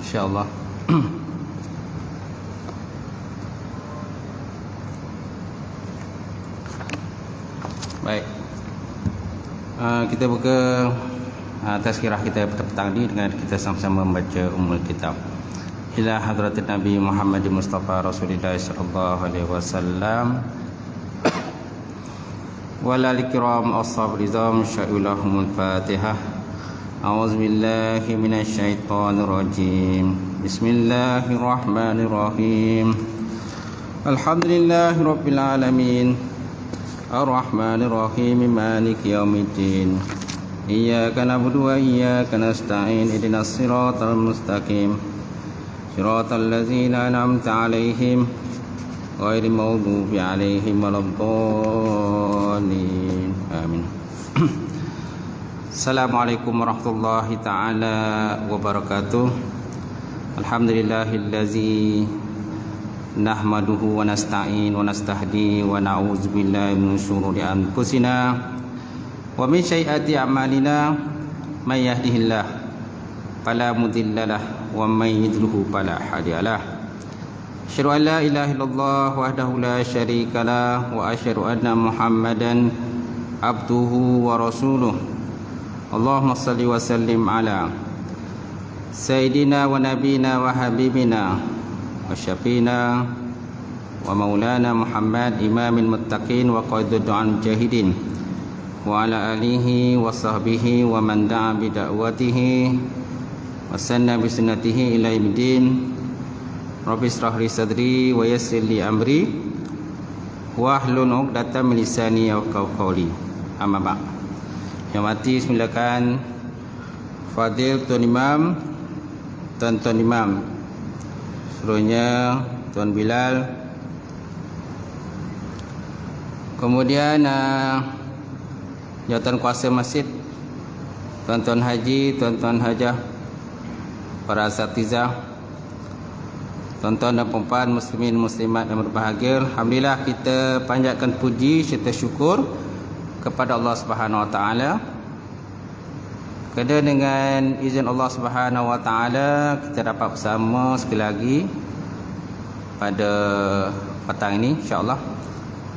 insya-Allah. Baik. Kita buka tazkirah kita petang ini dengan kita sama-sama membaca Ummul Kitab. Ila hadratin Nabi Muhammad Mustafa Rasulullah sallallahu alaihi wasallam. Wala likiram ashab rizam sya'ulahumul Fatihah. A'udzu billahi minasy syaithanir rajim. Bismillahirrahmanirrahim. Alhamdulillahirabbil alamin. Ar-Rahmanir Rahim. Maliki yaumiddin. Iyyaka na'budu wa iyyaka nasta'in. Ihdinas siratal mustaqim. Siratal ladzina an'amta 'alaihim ghairil maghdubi 'alaihim waladdallin. Amin. Assalamualaikum warahmatullahi taala wabarakatuh. Alhamdulillahillazi nahmaduhu wa nasta'in wa nastahdi wa na'udzu billahi min syururi anfusina wa min sayyiati a'malina. May yahdihillah fala mudhillalah wa may yudhlilhu fala hadiyalah. Asyhadu an la ilaha illallah wahdahu la syarikalah wa asyhadu anna Muhammadan abduhu wa rasuluh. Allahumma shalli wa sallim ala sayyidina wa nabiyina wa habibina wa syafiina wa maulana Muhammad imamil muttaqin wa qaidud du'al mujahidin wa ala alihi wa sahbihi wa man da'a bi da'watihi wa sanna bi sunnatihi ila yaumiddin. Rabbi ishrah li sadri wa yassir li amri wa hlul 'uqdatam min lisani yafqahu qawli. Amma ba'd. Yang mati silakan Fadil Tuan Imam, Tuan Imam, seluruhnya Tuan Bilal, kemudian jawatan kuasa masjid, Tuan-tuan haji, Tuan-tuan hajah, para asatizah, tuan-tuan dan puan muslimin muslimat yang berbahagia. Alhamdulillah, kita panjatkan puji serta syukur kepada Allah Subhanahu wa taala. Kerana dengan izin Allah Subhanahu wa taala kita dapat bersama sekali lagi pada petang ini insya-Allah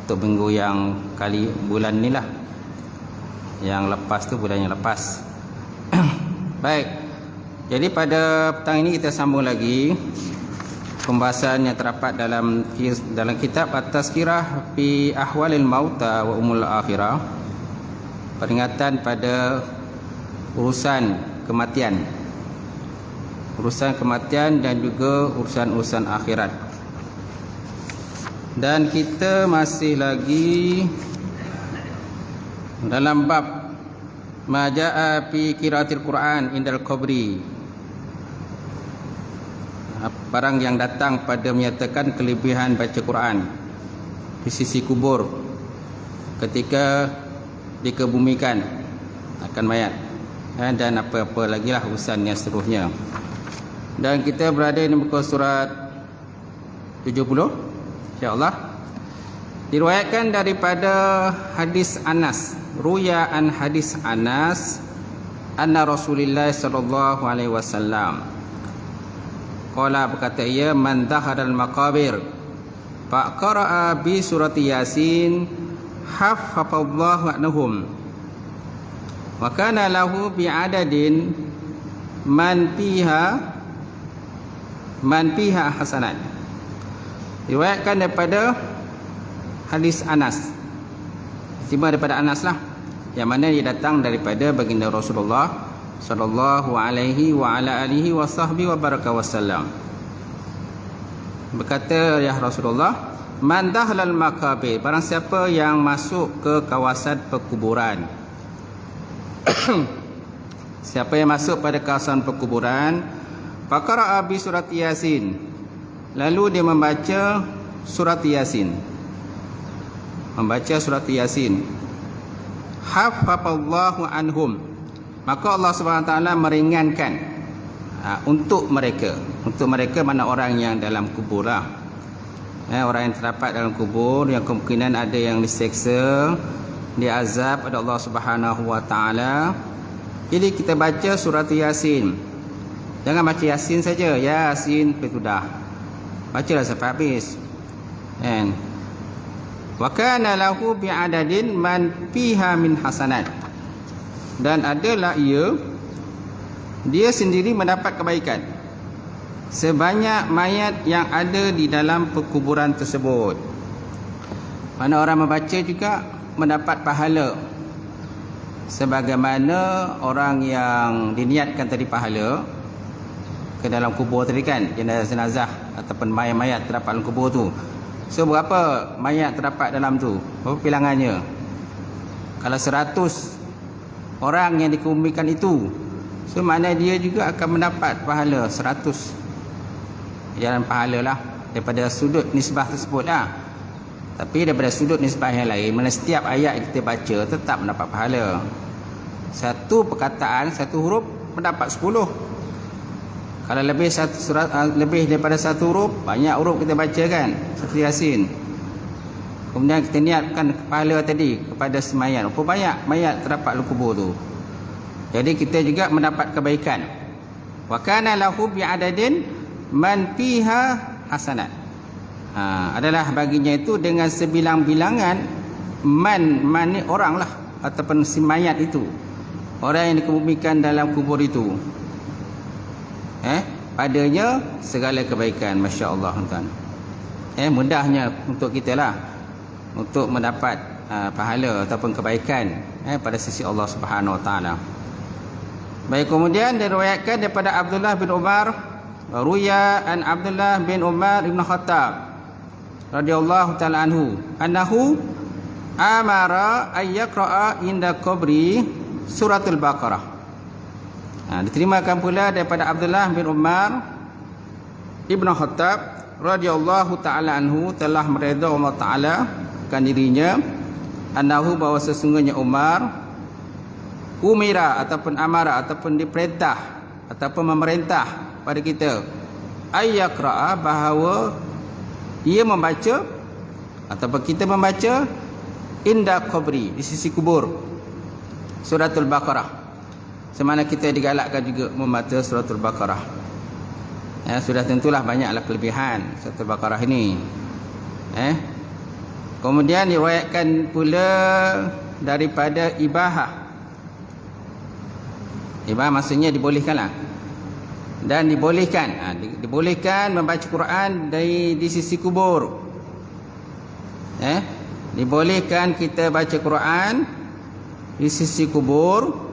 untuk minggu yang bulan inilah. Yang lepas tu bulan yang lepas. Baik. Jadi pada petang ini kita sambung lagi pembahasan yang terdapat dalam kitab At-Tazkirah fi Ahwalil Mauta wa Umul Akhirah. Peringatan pada urusan kematian dan juga urusan akhirat. Dan kita masih lagi dalam bab majaa fi qiraatil Quran indal qabri, barang yang datang pada menyatakan kelebihan baca Quran di sisi kubur ketika dikebumikan akan mayat, dan apa-apa lagi lah urusan yang seterusnya. Dan kita berada di muka surat 70 insya-Allah. Diriwayatkan daripada hadis Anas, ruya an hadis Anas anna Rasulullah sallallahu alaihi wasallam qala, berkata ia, man dakhala al-maqabir fa qara'a bi surati Yasin haffafallahu anhum wa kana lahu bi adadin man fiha hasanat. Riwayatkan daripada hadis Anas, tiba daripada Anas lah, yang mana dia datang daripada baginda Rasulullah sallallahu alaihi wa ala alihi wa sahbihi wa baraka wasallam. Berkata, ya Rasulullah, man dahlal maqabir, barang siapa yang masuk ke kawasan perkuburan. Siapa yang masuk pada kawasan perkuburan, faqara'a bi surat Yasin, lalu dia membaca surat Yasin, haffafallahu anhum, maka Allah Subhanahu wa taala meringankan untuk mereka mana orang yang dalam kubur lah. Orang yang terdapat dalam kubur yang kemungkinan ada yang diseksa, diazab oleh Allah Subhanahu wa taala. Jadi kita baca surat Yasin. Jangan baca Yasin saja. Yasin itu dah. Bacalah sampai habis. Kan? Wa kana lahu bi'adadin man fiha min hasanat. Dan adalah dia sendiri mendapat kebaikan sebanyak mayat yang ada di dalam perkuburan tersebut. Mana orang membaca juga mendapat pahala sebagaimana orang yang diniatkan tadi pahala ke dalam kubur tadi kan, jenazah ataupun mayat-mayat terdapat dalam kubur tu. So berapa mayat terdapat dalam tu? Berapa bilangannya? Kalau 100 orang yang dikebumikan itu, so makna dia juga akan mendapat pahala 100 jalan pahala lah daripada sudut nisbah tersebut lah. Tapi daripada sudut nisbah yang lain, mana setiap ayat yang kita baca tetap mendapat pahala. Satu perkataan, satu huruf mendapat 10. Kalau lebih satu surat, lebih daripada satu huruf, banyak huruf kita baca kan, seperti Yasin. Kemudian kita niatkan pahala tadi kepada semayat. Berapa banyak mayat terdapat dalam kubur tu. Jadi kita juga mendapat kebaikan. Wa kana lahu bi'adadin man fiha hasanat. Adalah baginya itu dengan sebilang-bilangan man ni orang lah, ataupun si mayat itu, orang yang dikebumikan dalam kubur itu. Padanya segala kebaikan. Masya Allah tuan. Mudahnya untuk kita lah untuk mendapat pahala ataupun kebaikan pada sisi Allah Subhanahu Wa Taala. Baik, kemudian diriwayatkan daripada Abdullah bin Umar, ruya an Abdullah bin Umar ibn Khattab radhiyallahu taala annahu amara ay yaqra'a inda qabri suratul Baqarah. Diterimakan pula daripada Abdullah bin Umar ibn Khattab radhiyallahu taala anhu telah meredha Allah taala kan dirinya, annahu bahawa sesungguhnya Umar umira ataupun amara ataupun diperintah ataupun memerintah pada kita ayyaqra'a, bahawa ia membaca ataupun kita membaca inda qabri, di sisi kubur, suratul Baqarah. Semana kita digalakkan juga membaca suratul Baqarah. Sudah tentulah banyaklah kelebihan suratul Baqarah ini. Kemudian diriwayatkan pula daripada ibahah. Ibahah maksudnya dibolehkanlah. Dan dibolehkan, dibolehkan membaca Quran di sisi kubur. Dibolehkan kita baca Quran di sisi kubur.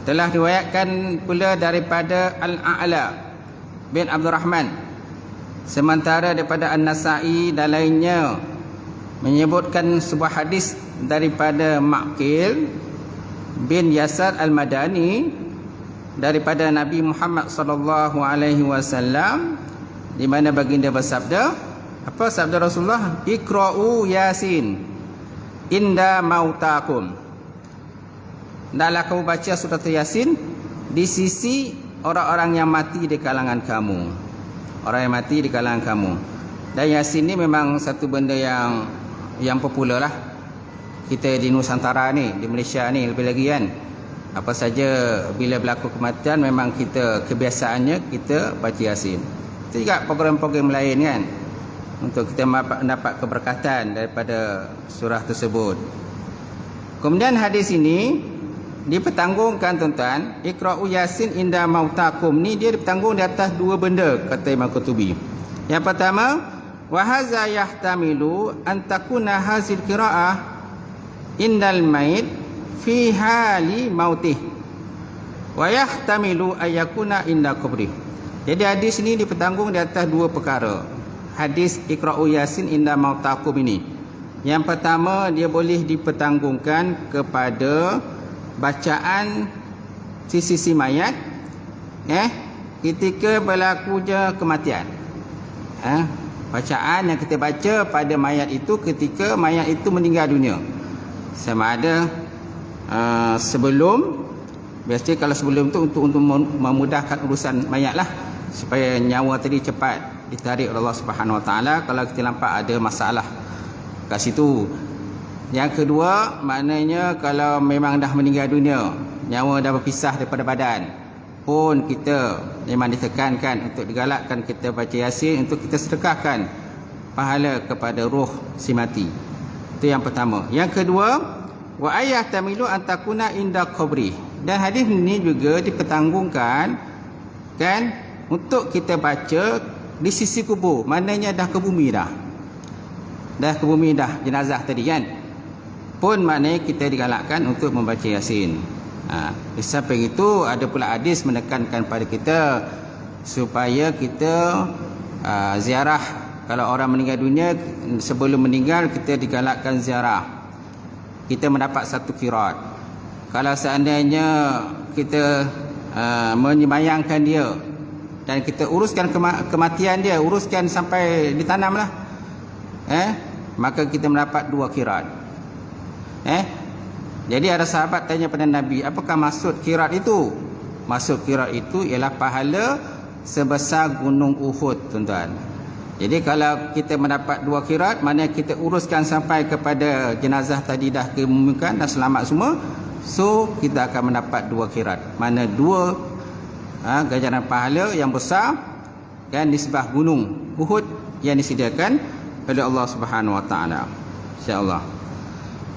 Telah diriwayatkan pula daripada Al-A'la bin Abdul Rahman, sementara daripada An-Nasa'i dan lainnya menyebutkan sebuah hadis daripada Ma'qil bin Yasar Al-Madani daripada Nabi Muhammad sallallahu alaihi wasallam, di mana baginda bersabda, apa sabda Rasulullah? Iqra'u Yasin inda mautakum. Hendaklah kamu baca surat Yasin di sisi orang-orang yang mati di kalangan kamu. Orang yang mati di kalangan kamu. Dan Yasin ni memang satu benda yang popular lah. Kita di Nusantara ni, di Malaysia ni lebih lagi kan. Apa saja bila berlaku kematian, memang kita kebiasaannya kita baca Yasin. Itu juga program-program lain kan, untuk kita mendapat keberkatan daripada surah tersebut. Kemudian hadis ini dipertanggungkan tuan-tuan, Iqra'u Yasin inda mautakum ni dia dipertanggung di atas dua benda, kata Imam Qurtubi. Yang pertama, wa hadza yahtamilu an takuna hazil qira'ah indal mait fi hali mautih wa yahtamilu ayakuna inda qabri. Jadi hadis ini dipertanggung di atas dua perkara. Hadis Iqra'u Yasin inda mautakum ini, yang pertama dia boleh dipertanggungkan kepada bacaan sisi mayat ketika berlakunya kematian. Bacaan yang kita baca pada mayat itu ketika mayat itu meninggal dunia, sama ada sebelum, biasanya kalau sebelum tu untuk memudahkan urusan mayat lah, supaya nyawa tadi cepat ditarik oleh Allah Subhanahu Wa Taala kalau kita nampak ada masalah kat situ. Yang kedua, maknanya kalau memang dah meninggal dunia, nyawa dah berpisah daripada badan, pun kita memang ditekankan untuk digalakkan kita baca Yasin untuk kita sedekahkan pahala kepada roh si mati. Itu yang pertama. Yang kedua, wa ayah tamilu antakuna inda qabri. Dan hadis ini juga dipertanggungkan kan untuk kita baca di sisi kubur, maknanya dah ke bumi dah. Dah ke bumi dah jenazah tadi kan. Pun maknanya kita digalakkan untuk membaca Yasin. Di samping itu ada pula hadis menekankan pada kita supaya kita ziarah. Kalau orang meninggal dunia, sebelum meninggal kita digalakkan ziarah. Kita mendapat satu qiraat. Kalau seandainya kita menyemayangkan dia dan kita uruskan kematian dia, uruskan sampai ditanamlah, maka kita mendapat 2 qiraat. Jadi ada sahabat tanya pada Nabi, apakah maksud qiraat itu? Maksud qiraat itu ialah pahala sebesar gunung Uhud, tuan-tuan. Jadi kalau kita mendapat 2 qiraat, maknanya kita uruskan sampai kepada jenazah tadi dah kemumikan, dah selamat semua. So kita akan mendapat 2 qiraat. Mana 2 ganjaran pahala yang besar dan nisbah gunung Uhud yang disediakan oleh Allah Subhanahu Wa Taala. Insya-Allah.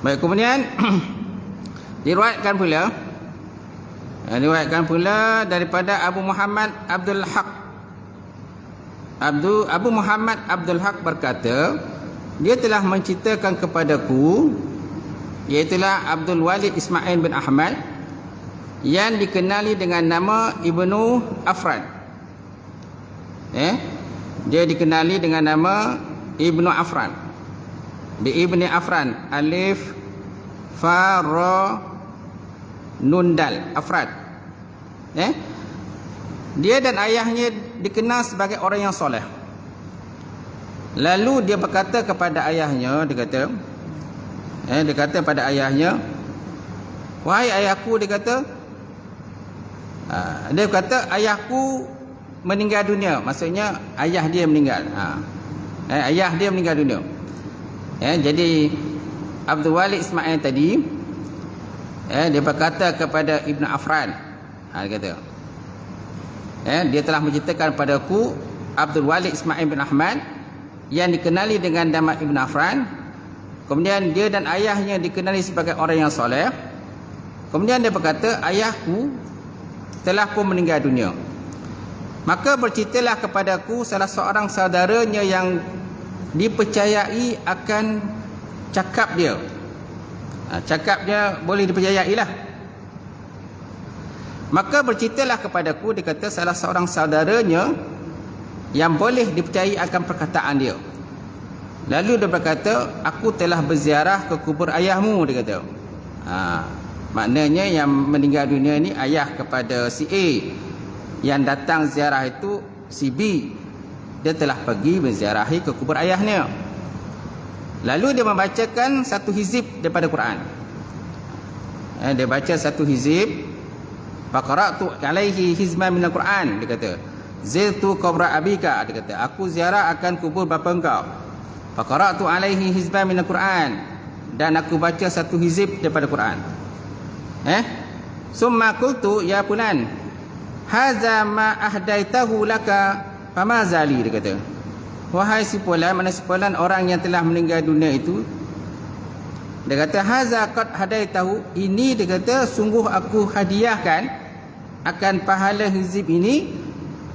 Baik, kemudian diriwayatkan pula daripada Abu Muhammad Abdul Haq. Abu Muhammad Abdul Haq berkata, dia telah menceritakan kepadaku, iaitulah Abdul Walid Ismail bin Ahmad, yang dikenali dengan nama Ibnu Afran. Dia dikenali dengan nama Ibnu Afran. Di Ibni Afran, alif fa ra nun dal, Afran. Dia dan ayahnya dikenal sebagai orang yang soleh. Lalu dia berkata kepada ayahnya, dia kata pada ayahnya, wahai ayahku, dia kata ayahku meninggal dunia. Maksudnya ayah dia meninggal. Ayah dia meninggal dunia. Jadi Abdul Walid Ismail tadi, dia berkata kepada Ibn Afran, dia kata, dia telah menceritakan padaku Abdul Walid Ismail bin Ahmad yang dikenali dengan nama Ibn Afran. Kemudian dia dan ayahnya dikenali sebagai orang yang soleh. Kemudian dia berkata, ayahku telah pun meninggal dunia. Maka berceritalah kepadaku salah seorang saudaranya yang dipercayai akan cakap dia. Cakap dia boleh dipercayai lah. Maka berceritalah kepadaku, dia kata, salah seorang saudaranya yang boleh dipercayai akan perkataan dia. Lalu dia berkata, aku telah berziarah ke kubur ayahmu, dia kata. Maknanya yang meninggal dunia ni ayah kepada si A, yang datang ziarah itu si B. Dia telah pergi berziarahi ke kubur ayahnya. Lalu dia membacakan satu hizib daripada Quran. Dia baca satu hizib. Faqara'tu alaihi hizman minal Quran, dia kata. Zirtu qabra abika, dia kata, aku ziarah akan kubur bapa engkau. Faqara'tu alaihi hizman minal Quran, dan aku baca satu hizib daripada Quran. Summa qultu ya fulan, hadza ma ahdaitahu laka fama zali, dia kata. Wahai si fulan, mana si fulan orang yang telah meninggal dunia itu, dia kata, hadza qad hadaitahu, ini, dia kata, sungguh aku hadiahkan akan pahala hizib ini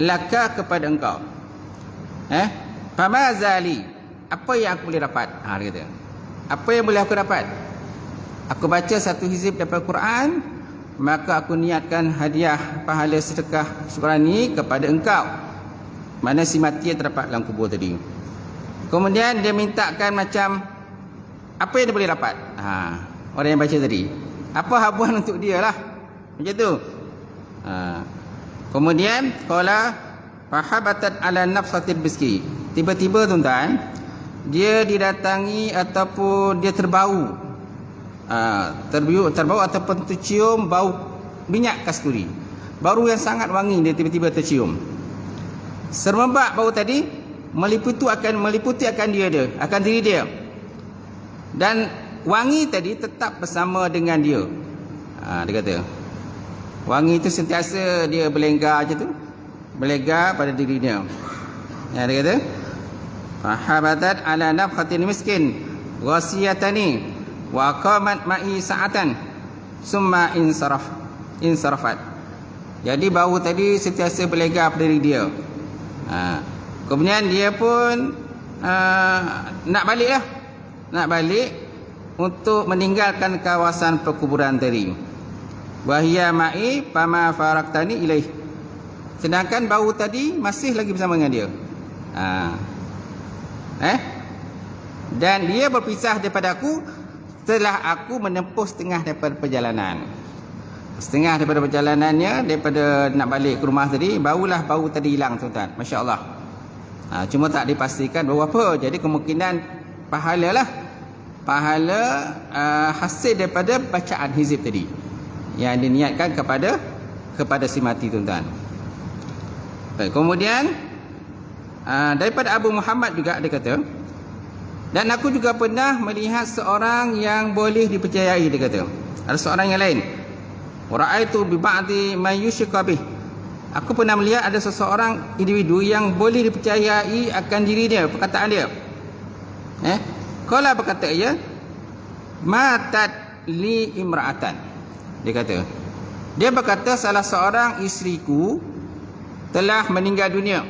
laka kepada engkau. Fama zali, apa yang aku boleh dapat? Dia kata, apa yang boleh aku dapat? Aku baca satu hizib daripada Quran, maka aku niatkan hadiah pahala sedekah seorang ini kepada engkau. Mana si mati yang terdapat dalam kubur tadi. Kemudian dia mintakan macam apa yang dia boleh dapat. Orang yang baca tadi, apa habuan untuk dia lah, macam tu. Kemudian qala fahabatat ala nafsatil biski, tiba-tiba tuan-tuan, dia didatangi ataupun dia terbau ataupun tercium bau minyak kasturi. Bau yang sangat wangi dia tiba-tiba tercium. Serembak bau tadi meliputi akan diri dia. Dan wangi tadi tetap bersama dengan dia. Dia kata, Wangi itu sentiasa dia berlenggar je tu. Berlenggar pada dirinya. Ya, dia kata, fahabatat ala nafkhatin miskin wasiyatani wa qamat ma'i sa'atan summa insarafat. Jadi bau tadi sentiasa berlenggar pada diri dia. Kemudian dia pun nak balik lah. Nak balik untuk meninggalkan kawasan perkuburan tadi. Wahia ma'i fama faraktani ilaih. Sedangkan bau tadi masih lagi bersama dengan dia. Dan dia berpisah daripada aku setelah aku menempuh setengah daripada perjalanan. Setengah daripada perjalanannya, daripada nak balik ke rumah tadi, barulah bau tadi hilang, tuan-tuan. Masya Allah. Cuma tak dipastikan bau apa. Jadi kemungkinan pahala lah. Pahala hasil daripada bacaan hizib tadi yang diniatkan kepada si mati, tuan-tuan. Baik, kemudian daripada Abu Muhammad juga dia kata, dan aku juga pernah melihat seorang yang boleh dipercayai, dia kata. Ada seorang yang lain. Ra'aitu bi ba'di man yushqa bih. Aku pernah melihat ada seseorang individu yang boleh dipercayai akan diri dia, perkataan dia. Qala berkata ia, matat li imra'atan. Dia kata, dia berkata salah seorang isteriku telah meninggal dunia.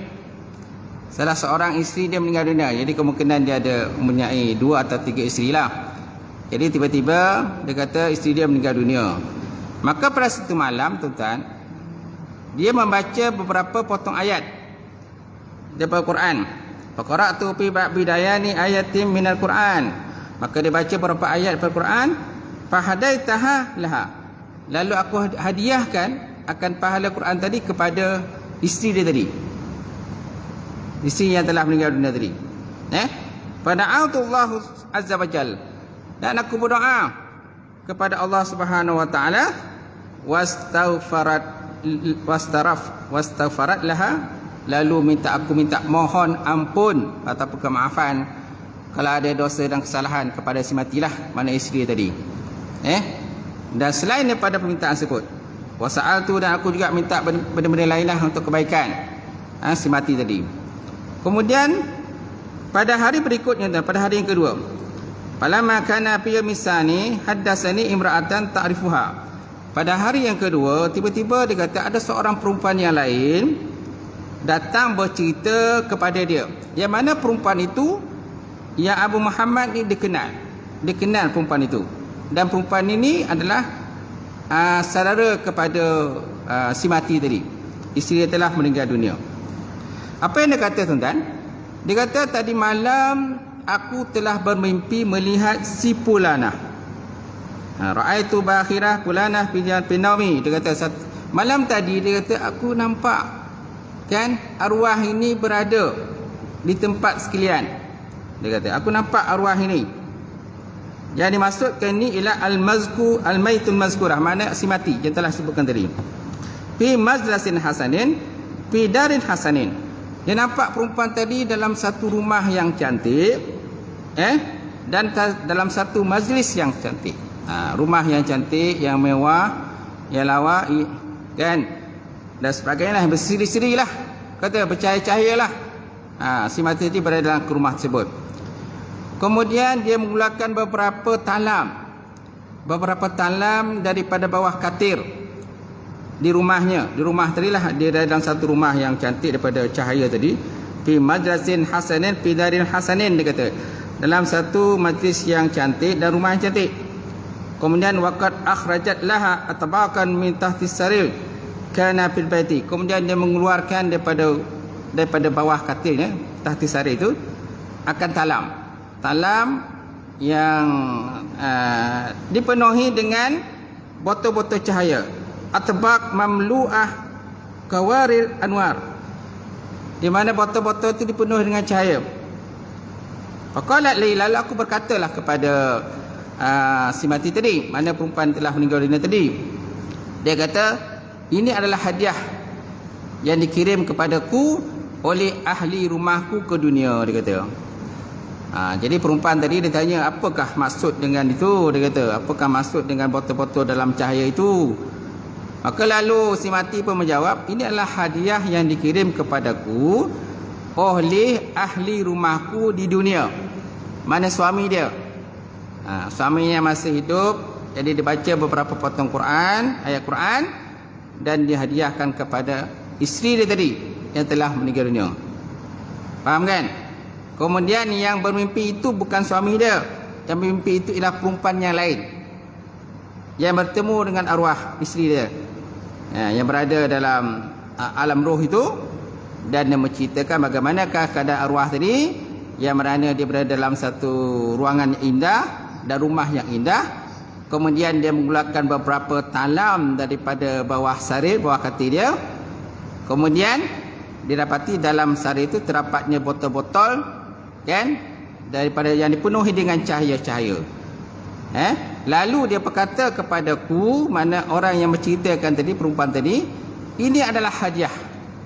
Salah seorang isteri dia meninggal dunia. Jadi kemungkinan dia ada mempunyai 2 atau 3 isteri lah. Jadi tiba-tiba dia kata isteri dia meninggal dunia. Maka pada satu malam, tuan-tuan, dia membaca beberapa potong ayat daripada Quran. Faqara'tu fi bidayani ayatin minal Quran. Maka dia baca beberapa ayat daripada Quran. Fahadaitaha laha. Lalu aku hadiahkan akan pahala Quran tadi kepada isteri dia tadi. Isteri yang telah meninggal dunia tadi. Fada'autu Allah azza wa jal. Dan aku berdoa kepada Allah Subhanahu wa taala, wastaghfarat laha, lalu aku minta mohon ampun ataupun kemaafan kalau ada dosa dan kesalahan kepada si matilah, mana isteri tadi. Dan selain daripada permintaan tersebut, wasa'altu, dan aku juga minta benda-benda lainlah untuk kebaikan si mati tadi. Kemudian pada hari berikutnya, pada hari yang kedua, falamma kana fi misani haddatsani imra'atan ta'rifuha. Pada hari yang kedua, tiba-tiba dia kata ada seorang perempuan yang lain datang bercerita kepada dia. Yang mana perempuan itu, yang Abu Muhammad ni dikenal. Dia kenal perempuan itu. Dan perempuan ini adalah saudara kepada si mati tadi. Isteri dia telah meninggal dunia. Apa yang dia kata, tuan-tuan? Dia kata tadi malam aku telah bermimpi melihat si Pulanah. Ra'aitu bakhirah Pulanah fi naumi. Dia kata malam tadi, dia kata aku nampak kan arwah ini berada di tempat sekalian. Dia kata aku nampak arwah ini. Yang dimaksudkan ni ialah al-mazku al-maitul mazkurah, mana si mati yang telah sebutkan tadi. Fi majlasin hasanin fi darin hasanin. Dia nampak perempuan tadi dalam satu rumah yang cantik, dan dalam satu majlis yang cantik. Rumah yang cantik, yang mewah, yang lawa, kan, dan sebagainya, berseri-seri lah, kata bercahaya-cahaya lah. Si mati tadi berada dalam rumah tersebut. Kemudian dia menggunakan beberapa talam daripada bawah katil di rumahnya. Di rumah tadi lah, dia ada dalam satu rumah yang cantik daripada cahaya tadi. Fi majlisin hasanin fi darin hasanin, dia kata dalam satu majlis yang cantik dan rumah yang cantik. Kemudian waqad akhrajat laha atbaqan min tahti sarir kana fil baiti. Kemudian dia mengeluarkan daripada bawah katilnya, tahti sarir itu, akan talam yang dipenuhi dengan botol-botol cahaya. Atbaq mamlu'ah kawaril anwar, di mana botol-botol itu dipenuhi dengan cahaya. Faqalat li, lalu aku berkatalah kepada si mati tadi, mana perempuan telah meninggal dunia tadi. Dia kata ini adalah hadiah yang dikirim kepadaku oleh ahli rumahku ke dunia, dia kata. Jadi perempuan tadi dia tanya, apakah maksud dengan itu? Dia kata, apakah maksud dengan botol-botol dalam cahaya itu? Maka lalu si mati pun menjawab, ini adalah hadiah yang dikirim kepadaku oleh ahli rumahku di dunia. Mana suami dia? Suaminya masih hidup, jadi dibaca beberapa potong Quran, ayat Quran, dan dihadiahkan kepada isteri dia tadi yang telah meninggal dunia. Faham kan? Kemudian yang bermimpi itu bukan suami dia. Yang bermimpi itu ialah perempuan yang lain yang bertemu dengan arwah isteri dia, yang berada dalam alam roh itu, dan dia menceritakan bagaimanakah keadaan arwah tadi yang mana dia berada dalam satu ruangan yang indah dan rumah yang indah. Kemudian dia menggunakan beberapa talam daripada bawah saril, bawah katil dia. Kemudian didapati dalam saril itu terdapatnya botol-botol, kan, daripada yang dipenuhi dengan cahaya-cahaya. Lalu dia berkata kepadaku, mana orang yang menceritakan tadi, perempuan tadi, ini adalah hadiah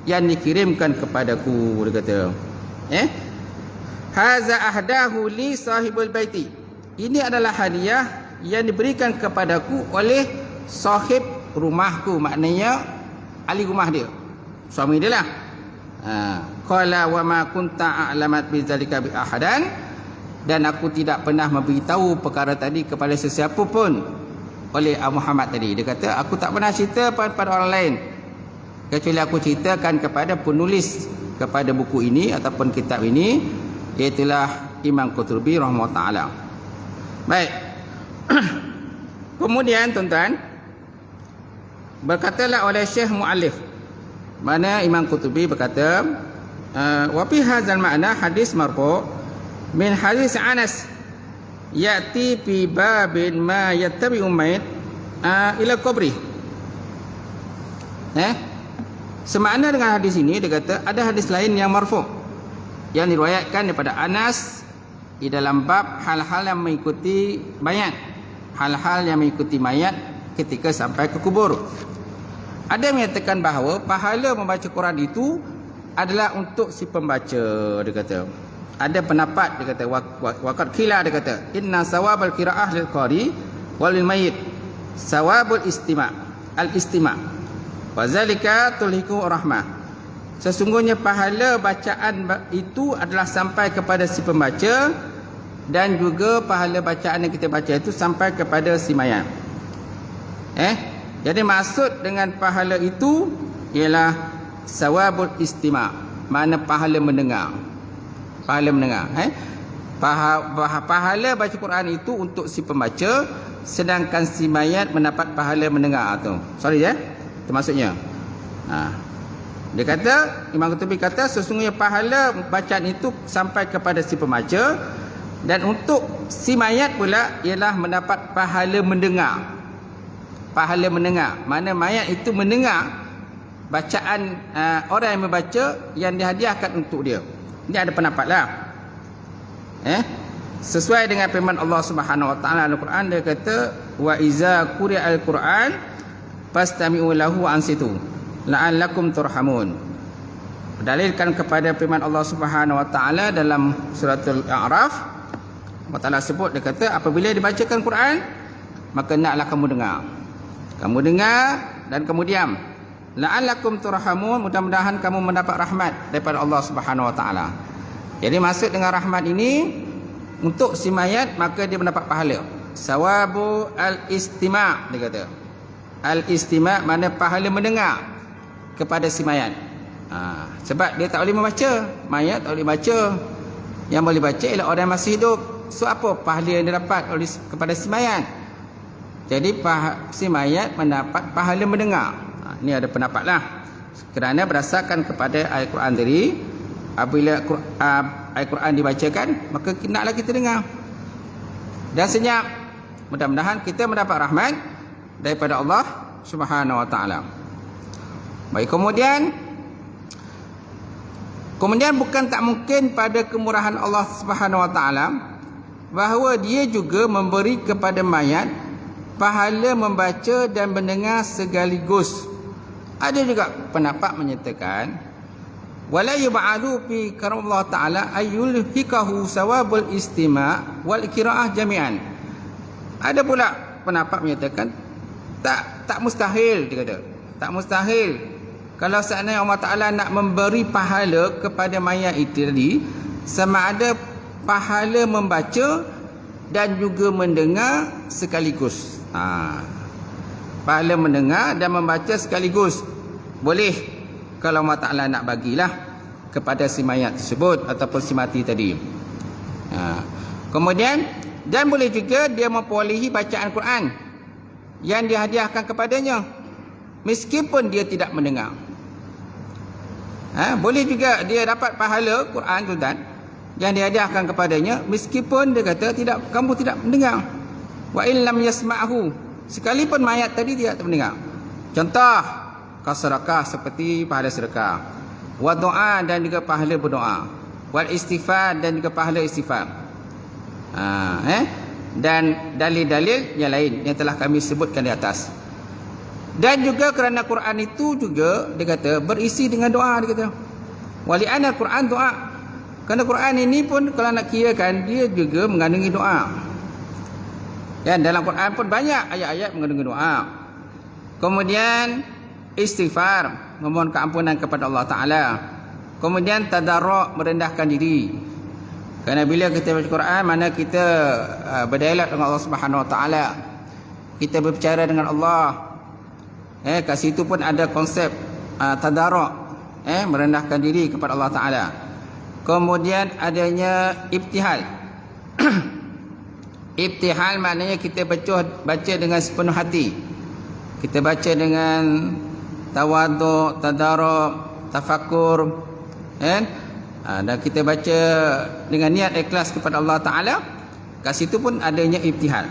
yang dikirimkan kepadaku, dia kata. Haza ahdahu li sahibul baiti. Ini adalah hadiah yang diberikan kepadaku oleh sahib rumahku, maknanya ahli rumah dia, suami dia lah. Qala wa ma kunta a'lamat bizalika bi ahadan, dan aku tidak pernah memberitahu perkara tadi kepada sesiapa pun oleh Muhammad tadi. Dia kata, aku tak pernah cerita pada orang lain kecuali aku ceritakan kepada penulis kepada buku ini ataupun kitab ini, iaitulah Imam Qurtubi rahimahullah ta'ala. Baik. Kemudian tuan-tuan, berkatalah oleh Syekh Mu'allif, mana Imam Qurtubi berkata, wa fi hadzal ma'na hadis marfu' min hadis Anas ya'ti fi babin ma yattabi'u mayt ila qabri. Semakna dengan hadis ini, dia kata ada hadis lain yang marfu' yang diriwayatkan daripada Anas di dalam bab hal-hal yang mengikuti mayat, hal-hal yang mengikuti mayat ketika sampai ke kubur. Ada yang menyatakan bahawa pahala membaca Quran itu adalah untuk si pembaca, dia kata. Ada pendapat, dia kata, waqad qila, dia kata, inna sawabal qiraah lil qari wal lil mayyit sawabul istima' al istima' wa zalika tulhiku rahmah. Sesungguhnya pahala bacaan itu adalah sampai kepada si pembaca, dan juga pahala bacaan yang kita baca itu sampai kepada si mayat. Jadi maksud dengan pahala itu ialah sawabul istima', mana pahala mendengar. Pahala mendengar. Pahala baca Quran itu untuk si pembaca, sedangkan si mayat mendapat pahala mendengar tu. Sorry itu maksudnya. Dia kata, Imam Qurtubi kata, sesungguhnya pahala bacaan itu sampai kepada si pembaca, dan untuk si mayat pula ialah mendapat pahala mendengar. Pahala mendengar, mana mayat itu mendengar bacaan orang yang membaca yang dihadiahkan untuk dia. Ini ada pendapat lah. Sesuai dengan firman Allah Subhanahu wa taala Al-Quran, dia kata, wa iza quri'al Quran fastami'u lahu wa ansitu la'allakum turhamun. Berdalilkan kepada firman Allah Subhanahu wa taala dalam suratul A'raf, Allah Taala sebut, dia kata, apabila dibacakan Quran, maka naklah kamu dengar. Kamu dengar dan kamu diam. La'allakum turhamun, mudah-mudahan kamu mendapat rahmat daripada Allah Subhanahu wa taala. Jadi maksud dengan rahmat ini untuk si mayat, maka dia mendapat pahala. Sawabu al-istima', dia kata. Al-istima' mana pahala mendengar kepada si mayat. Sebab dia tak boleh membaca, mayat tak boleh baca. Yang boleh baca ialah orang yang masih hidup. So apa pahala yang dia dapat oleh kepada si mayat? Jadi si mayat mendapat pahala mendengar. Ini ada pendapat lah. Kerana berdasarkan kepada ayat Quran tadi, apabila ayat Quran dibacakan, maka naklah kita dengar dan senyap. Mudah-mudahan kita mendapat rahmat daripada Allah Subhanahu wa taala. Baik, kemudian bukan tak mungkin pada kemurahan Allah Subhanahu wa taala bahawa dia juga memberi kepada mayat pahala membaca dan mendengar segaligus. Ada juga pendapat menyatakan wala yub'adu fi karam Allah taala ayyul hikahu sawabul istima' wal qiraah jami'an. Ada pula pendapat menyatakan Tak mustahil, dia kata. Tak mustahil. Kalau seandainya Allah Ta'ala nak memberi pahala kepada mayat itu tadi, sama ada pahala membaca dan juga mendengar sekaligus. Pahala mendengar dan membaca sekaligus. Boleh kalau Allah Ta'ala nak bagilah kepada si mayat tersebut ataupun si mati tadi. Kemudian, dan boleh juga dia memperolehi bacaan Quran yang dihadiahkan kepadanya meskipun dia tidak mendengar. Boleh juga dia dapat pahala Quran tuan yang dihadiahkan kepadanya meskipun dia kata kamu tidak mendengar. Wa illam yasma'hu, sekalipun mayat tadi tidak mendengar. Contoh kasedekah seperti pahala sedekah, wa doa dan juga pahala berdoa, wal istighfar dan juga pahala istighfar. Dan dalil-dalil yang lain yang telah kami sebutkan di atas. Dan juga kerana Quran itu juga dia kata berisi dengan doa, dia kata. Wali'anna Quran doa. Kerana Quran ini pun kalau nak kirakan dia juga mengandungi doa. Dan dalam Quran pun banyak ayat-ayat mengandungi doa. Kemudian istighfar, memohon keampunan kepada Allah Ta'ala. Kemudian tadarruk, merendahkan diri. Kerana bila kita baca Quran, mana kita berdialog dengan Allah Subhanahu Wa Ta'ala, kita berbicara dengan Allah. Kat situ pun ada konsep tadarruk, merendahkan diri kepada Allah Ta'ala. Kemudian adanya ibtihal. Ibtihal maknanya kita baca dengan sepenuh hati. Kita baca dengan tawaduk, tadarruk, tafakur, dan kita baca dengan niat ikhlas kepada Allah Ta'ala. Kat situ pun adanya ibtihal.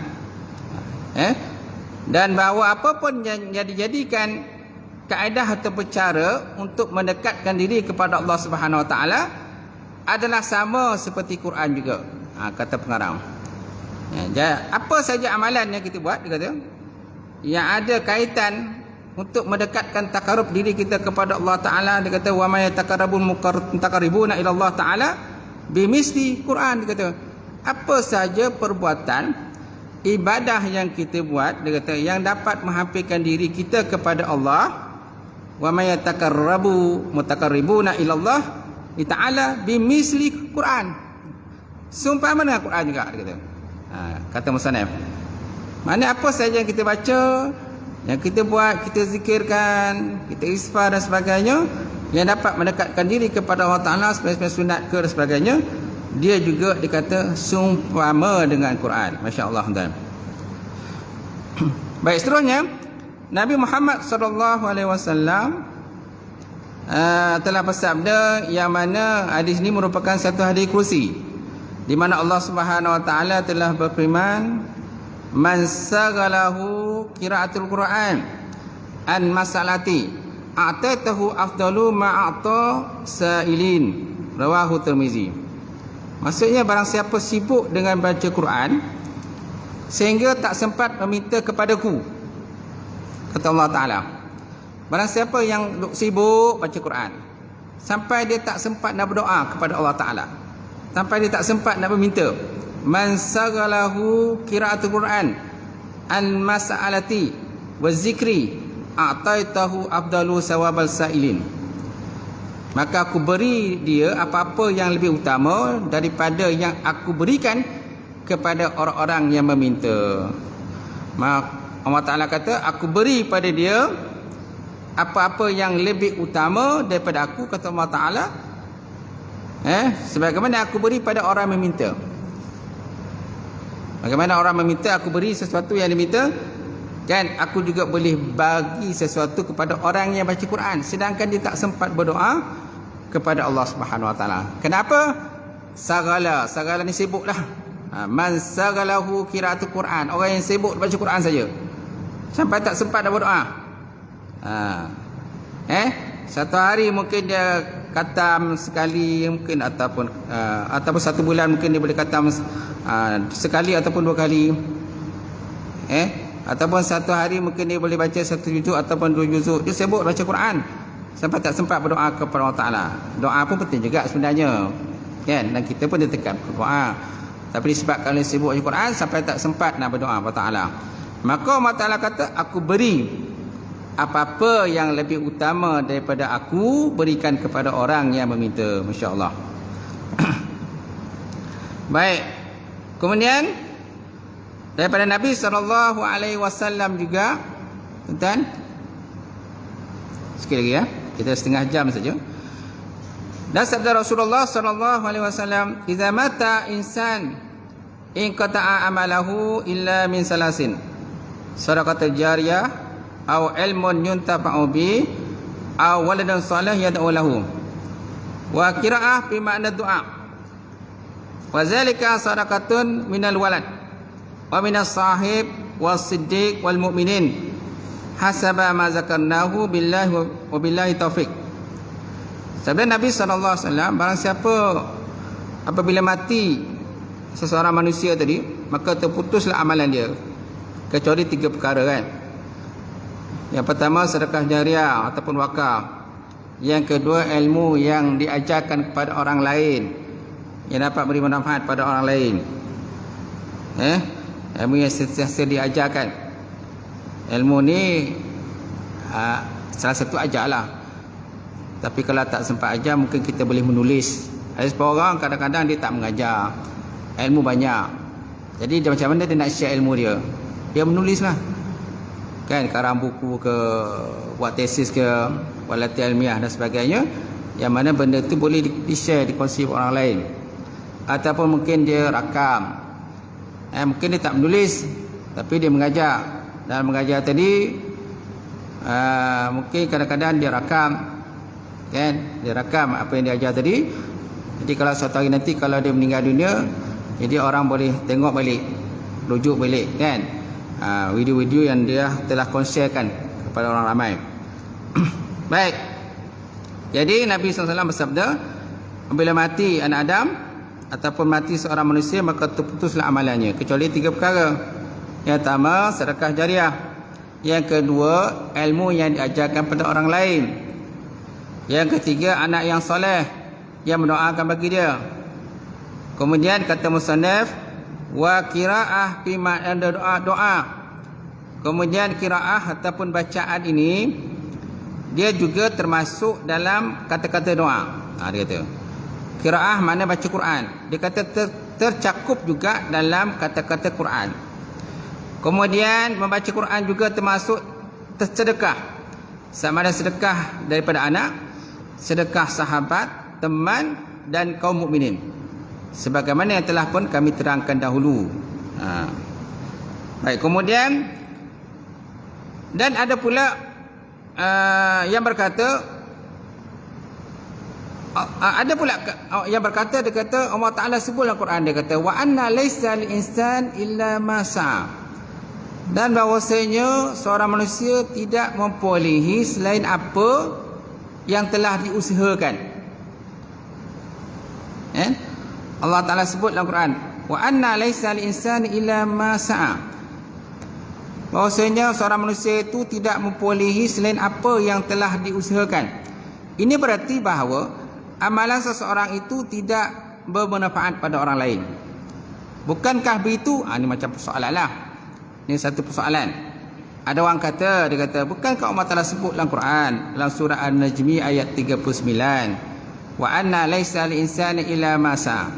Dan bahawa apa pun yang dijadikan kaedah atau cara untuk mendekatkan diri kepada Allah Subhanahu Wa Ta'ala adalah sama seperti Quran juga, kata pengarang. Apa saja amalan yang kita buat, dia kata, yang ada kaitan untuk mendekatkan takarub diri kita kepada Allah Ta'ala, dia kata wa may taqarrabuna ila Allah Ta'ala bimisli Quran, dia kata apa saja perbuatan ibadah yang kita buat, dia kata yang dapat menghampirkan diri kita kepada Allah, wa may taqarrabuna ila Allah Ta'ala bimisli Quran, seumpama dengan Quran juga, dia kata. Kata musannaf, mana apa saja yang kita baca, yang kita buat, kita zikirkan, kita istighfar dan sebagainya, yang dapat mendekatkan diri kepada Allah Ta'ala sebagai sunat ke dan sebagainya, dia juga dikata seumpama dengan Quran. Masya Allah. Baik, seterusnya Nabi Muhammad SAW telah bersabda, yang mana hadis ini merupakan satu hadis kursi, di mana Allah Subhanahu Wa Ta'ala telah berfirman, man sagalahu qiraatul Quran an masalati a'tatahu afdalu ma'ata sa'ilin, rawahu Tirmizi. Maksudnya barang siapa sibuk dengan baca Quran sehingga tak sempat meminta kepadaku, kata Allah Ta'ala. Barang siapa yang sibuk baca Quran sampai dia tak sempat nak berdoa kepada Allah Ta'ala, sampai dia tak sempat nak meminta, man sagalahu qiraatul Quran an mas'alati wa zikri a'taitahu afdalu sawabal sa'ilin, maka aku beri dia apa-apa yang lebih utama daripada yang aku berikan kepada orang-orang yang meminta. Allah Ta'ala kata, aku beri pada dia apa-apa yang lebih utama daripada aku, kata Allah Ta'ala, sebagaimana aku beri pada orang yang meminta. Bagaimana orang meminta, aku beri sesuatu yang diminta, kan aku juga boleh bagi sesuatu kepada orang yang baca Quran sedangkan dia tak sempat berdoa kepada Allah Subhanahu Wa Ta'ala. Kenapa? Sagala ni sibuklah. Man sagalahu qiraatul Quran, orang yang sibuk baca Quran saja sampai tak sempat nak berdoa. Satu hari mungkin dia khatam sekali, mungkin ataupun satu bulan mungkin dia boleh khatam sekali ataupun dua kali. Ataupun satu hari mungkin dia boleh baca satu juzuk ataupun dua juzuk. Dia sibuk baca Quran sampai tak sempat berdoa kepada Allah Ta'ala. Doa pun penting juga sebenarnya, kan? Dan kita pun ditekan berdoa, tapi disebabkan dia sibuk baca Quran sampai tak sempat nak berdoa kepada Allah Ta'ala. Maka Allah Ta'ala kata, aku beri apa-apa yang lebih utama daripada aku berikan kepada orang yang meminta. Masya Allah. Baik. Kemudian daripada Nabi SAW juga, tuan, sikit lagi ya, kita setengah jam saja. Dan sabda Rasulullah SAW, "Idza mata insan in qata'a amalahu illa min salasin, sadaqatul jariyah, aw ilmun yuntafa'u bi, aw waladun salih yad'u lahu, wa qira'ah bi ma'na du'a, wa zalika sadaqatun minal walad wa minas sahib was siddiq wal mu'minin hasaba ma zakarnahu billahi wa billahi taufiq." Sabda Nabi SAW, barang siapa apabila mati seseorang manusia tadi, maka terputuslah amalan dia, kecuali 3 perkara kan. Yang pertama, sedekah jariah ataupun wakaf. Yang kedua, ilmu yang diajarkan kepada orang lain, yang dapat beri manfaat pada orang lain. Ilmu yang sentiasa diajarkan. Ilmu ni salah satu ajarlah. Tapi kalau tak sempat ajar, mungkin kita boleh menulis. Ada sebahagian orang kadang-kadang dia tak mengajar, ilmu banyak. Jadi dia macam mana dia nak share ilmu dia? Dia menulislah. Kan, karang buku ke, buat tesis ke, buat latihan ilmiah dan sebagainya. Yang mana benda tu boleh di-share, dikongsi orang lain. Ataupun mungkin dia rakam. Mungkin dia tak menulis, tapi dia mengajar. Dan mengajar tadi, mungkin kadang-kadang dia rakam. Kan, dia rakam apa yang dia ajar tadi. Jadi kalau suatu hari nanti kalau dia meninggal dunia, jadi orang boleh tengok balik, rujuk balik kan, video-video yang dia telah kongsikan kepada orang ramai. Baik. Jadi Nabi SAW bersabda, apabila mati anak Adam ataupun mati seorang manusia, maka terputuslah amalannya, kecuali 3 perkara. Yang pertama, sedekah jariah. Yang kedua, ilmu yang diajarkan pada orang lain. Yang ketiga, anak yang soleh yang mendoakan bagi dia. Kemudian kata musannaf, wa qiraah fi ma'na doa. Kemudian qiraah ataupun bacaan ini dia juga termasuk dalam kata-kata doa. Dia kata qiraah mana baca Quran. Dia kata tercakup juga dalam kata-kata Quran. Kemudian membaca Quran juga termasuk sedekah. Sama ada sedekah daripada anak, sedekah sahabat, teman dan kaum mukminin, sebagaimana yang telah pun kami terangkan dahulu. Baik, kemudian dan ada pula yang berkata, dia kata Allah Ta'ala sebut dalam Quran, dia kata wa anna laisa lil insan illa ma sa'a, dan bahawasanya seorang manusia tidak memperolehi selain apa yang telah diusahakan. Allah Ta'ala sebut dalam Quran, wa anna laisa lil insani illa ma sa'a, bahwasanya seorang manusia itu tidak memperolehi selain apa yang telah diusahakan. Ini berarti bahawa amalan seseorang itu tidak bermanfaat pada orang lain. Bukankah begitu? Ini macam persoalan lah. Ini satu persoalan. Ada orang kata, dia kata, bukankah Allah Ta'ala sebut dalam Quran, dalam surah An-Najmi ayat 39, wa anna laisa lil insani illa ma sa'a,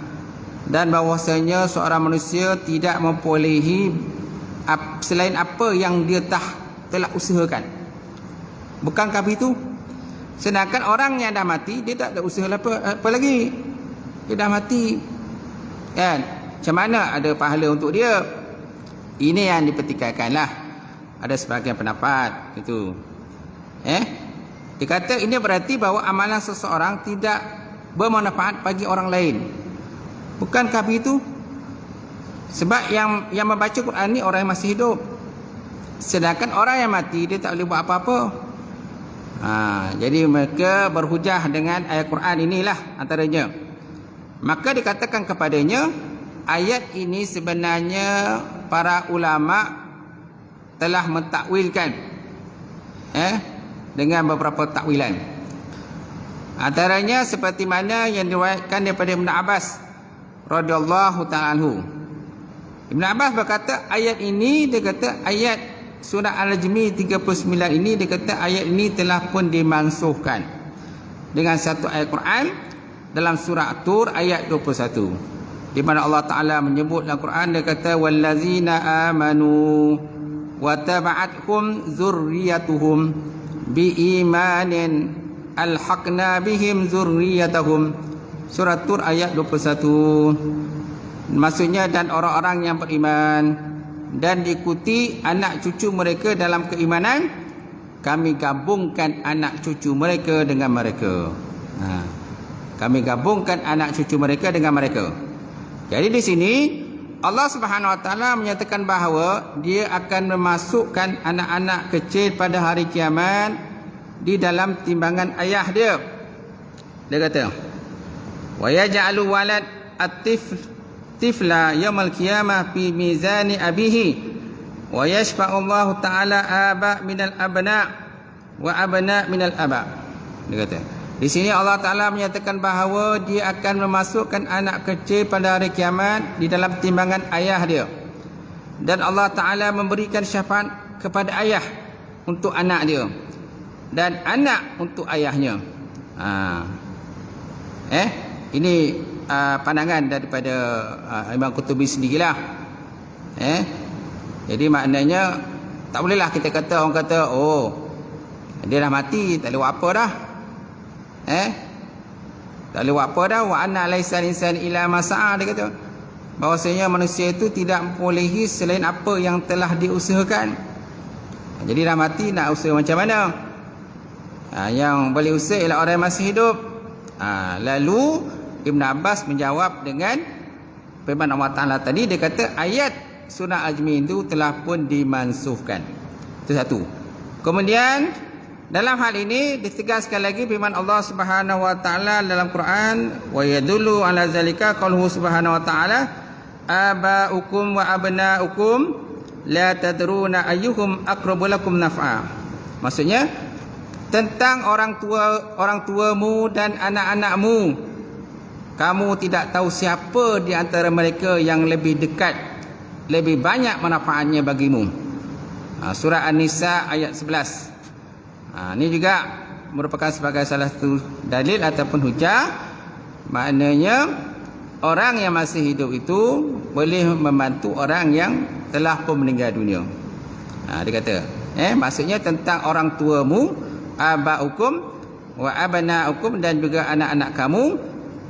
dan bahwasanya seorang manusia tidak memperolehi selain apa yang dia telah usahakan. Bukankah begitu? Sedangkan orang yang dah mati, dia tak ada usaha apa lagi. Dia dah mati kan, macam mana ada pahala untuk dia? Ini yang dipertikaikanlah. Ada sebahagian pendapat itu. Dia kata ini berarti bahawa amalan seseorang tidak bermanfaat bagi orang lain. Bukankah begitu? Sebab yang membaca Quran ni orang yang masih hidup. Sedangkan orang yang mati, dia tak boleh buat apa-apa. Jadi mereka berhujah dengan ayat Quran inilah antaranya. Maka dikatakan kepadanya, ayat ini sebenarnya para ulama telah mentakwilkan dengan beberapa takwilan. Antaranya seperti mana yang diriwayatkan daripada Ibn Abbas radhiyallahu ta'ala anhu. Ibn Abbas berkata ayat ini, dia kata ayat surah Al-Najmi 39 ini, dia kata ayat ini telah pun dimansuhkan dengan satu ayat Quran dalam surah At-Tur ayat 21, di mana Allah Ta'ala menyebut dalam Quran, dia kata wallazina amanu wa taba'athum zurriyatuhum biimanin alhaqna bihim zurriyatahum. Surah Tur ayat 21. Maksudnya, dan orang-orang yang beriman dan diikuti anak cucu mereka dalam keimanan, kami gabungkan anak cucu mereka dengan mereka. Kami gabungkan anak cucu mereka dengan mereka. Jadi di sini Allah Subhanahu Wa Taala menyatakan bahawa Dia akan memasukkan anak-anak kecil pada hari kiamat di dalam timbangan ayah dia. Dia kata, wa yaj'alu walad at-tifla yaumal qiyamah fi mizani abihi wa yashfa'u Allah Ta'ala aba minal abna wa abna minal aba. Dia kata, di sini Allah Ta'ala menyatakan bahawa Dia akan memasukkan anak kecil pada hari kiamat di dalam timbangan ayah dia, dan Allah Ta'ala memberikan syafaat kepada ayah untuk anak dia dan anak untuk ayahnya. Ini pandangan daripada Imam Qurtubi sendirilah. Jadi maknanya tak bolehlah kita kata, orang kata oh dia dah mati, tak boleh buat apa dah. Tak boleh buat apa dah. Wa anna laisa insan illa ma sa'a, dia kata bahwasanya manusia itu tidak memperolehi selain apa yang telah diusahakan. Jadi dah mati, nak usaha macam mana? Yang boleh usaha ialah orang yang masih hidup. Lalu Ibn Abbas menjawab dengan firman Allah Ta'ala tadi. Dia kata ayat surah Al-Najmi itu telah pun dimansuhkan. Itu satu. Kemudian dalam hal ini ditegaskan lagi firman Allah Subhanahu Wa Ta'ala dalam Quran, wa yadullu ala zalika qauluhu Subhanahu Wa Ta'ala aba'ukum wa abna'ukum la tadruna ayyuhum aqrabu lakum naf'a. Maksudnya tentang orang tuamu dan anak-anakmu, kamu tidak tahu siapa di antara mereka yang lebih dekat, lebih banyak manfaatnya bagimu. Surah An-Nisa ayat 11. Ini juga merupakan sebagai salah satu dalil ataupun hujah. Maknanya orang yang masih hidup itu boleh membantu orang yang telah pun meninggal dunia. Dia kata, maksudnya tentang orang tuamu, aba'ukum wa abna'ukum, dan juga anak-anak kamu,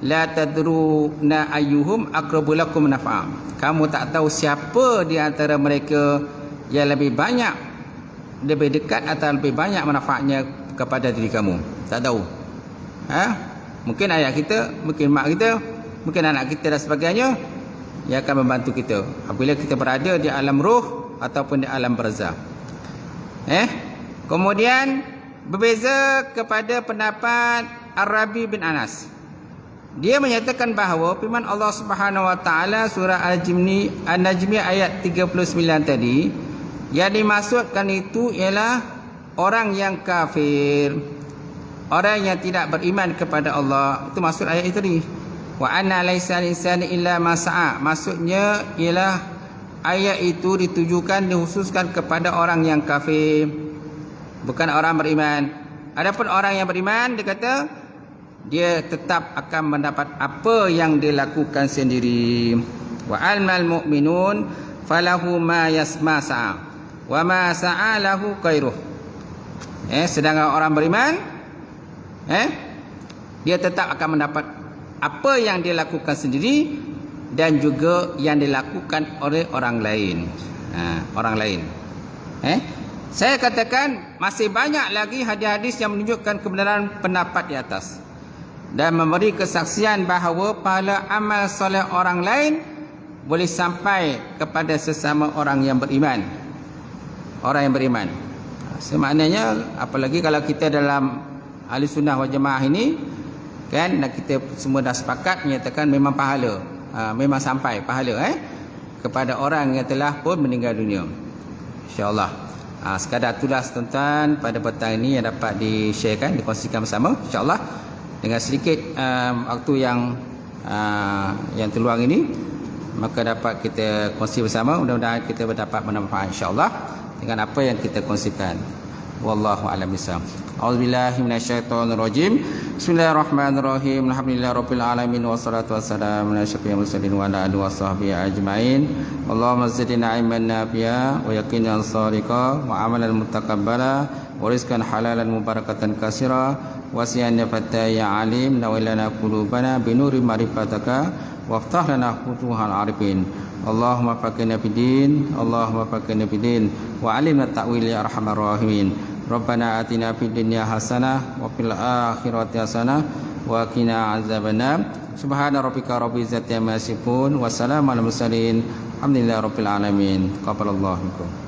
la tadruna ayyuhum aqrabu lakum naf'a. Kamu tak tahu siapa di antara mereka yang lebih banyak, lebih dekat atau lebih banyak manfaatnya kepada diri kamu. Tak tahu. Mungkin ayah kita, mungkin mak kita, mungkin anak kita dan sebagainya, yang akan membantu kita apabila kita berada di alam ruh ataupun di alam barzakh. Kemudian berbeza kepada pendapat Ar-Rabi bin Anas. Dia menyatakan bahawa firman Allah Subhanahu Wa Taala surah Al-Najmi ayat 39 tadi, yang dimaksudkan itu ialah orang yang kafir, orang yang tidak beriman kepada Allah. Itu maksud ayat itu tadi. Wa anna laisa linsani illa ma sa'a. Maksudnya ialah ayat itu ditujukan, dikhususkan kepada orang yang kafir, bukan orang beriman. Adapun orang yang beriman, dia kata dia tetap akan mendapat apa yang dia lakukan sendiri. Wa almal mu'minun falahu ma yasma sa'a wa ma sa'a lahu khairuh. Sedangkan orang beriman, dia tetap akan mendapat apa yang dia lakukan sendiri dan juga yang dilakukan oleh orang lain. Orang lain. Saya katakan masih banyak lagi hadis-hadis yang menunjukkan kebenaran pendapat di atas dan memberi kesaksian bahawa pahala amal soleh orang lain boleh sampai kepada sesama orang yang beriman. Orang yang beriman. Semaknanya apalagi kalau kita dalam ahli sunnah wal jamaah ini, kan, dan kita semua dah sepakat menyatakan memang pahala, memang sampai pahala kepada orang yang telah pun meninggal dunia. InsyaAllah. Sekadar itulah tuan-tuan pada petang ini yang dapat di-sharekan, dikongsikan bersama, InsyaAllah. Dengan sedikit waktu yang terluang ini, maka dapat kita kongsi bersama. Mudah-mudahan kita dapat bermanfaat insya-Allah dengan apa yang kita kongsikan. Wallahu a'lam bishawab. A'udzubillahi minasyaitonir rajim. Bismillahirrahmanirrahim. Alhamdulillahirabbil alamin wassalatu wassalamu ala asyrofil mursalin wa ala alihi washabbihi ajmain. Allahumma zidna ilman nafi'a wa yaqinan shadiqa wa amalan mutaqabbala wa rizqan halalan mubarakatan katsira wa siyan ya alim nawilana qulubana binuri ma'rifataka waftah lana futuhal arifin. Allahumma faqihna fiddin, Allahumma faqihna fiddin wa alimna ta'wil ya arhamar rahimin. Rabbana atina fid dunya hasanah wa fil akhirati hasanah wa qina azabannar. Subhana rabbika rabbil izzati amma yasifun wa salamun alal mursalin. Alhamdulillahi rabbil alamin. Qabalallahu minkum.